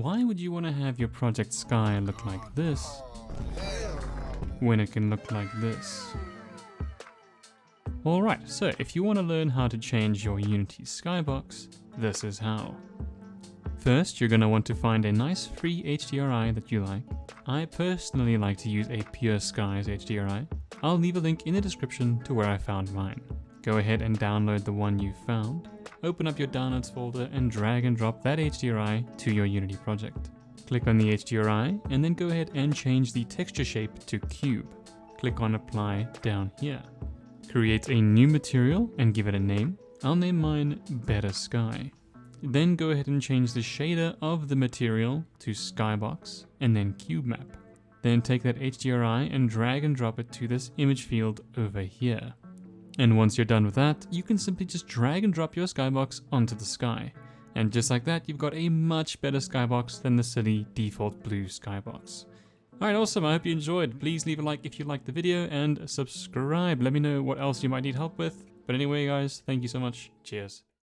why would you want to have your project sky look like this when it can look like this? Alright, so if you want to learn how to change your Unity Skybox, this is how. First, you're going to want to find a nice free HDRI that you like. I personally like to use a Pure Skies HDRI. I'll leave a link in the description to where I found mine. Go ahead and download the one you found. Open up your downloads folder and drag and drop that HDRI to your Unity project. Click on the HDRI and then go ahead and change the texture shape to cube. Click on apply down here. Create a new material and give it a name. I'll name mine Better Sky. Then go ahead and change the shader of the material to Skybox and then Cube Map. Then take that HDRI and drag and drop it to this image field over here. And once you're done with that, you can simply just drag and drop your skybox onto the sky. And just like that, you've got a much better skybox than the silly default blue skybox. Alright, awesome, I hope you enjoyed. Please leave a like if you liked the video and subscribe. Let me know what else you might need help with. But anyway guys, thank you so much. Cheers.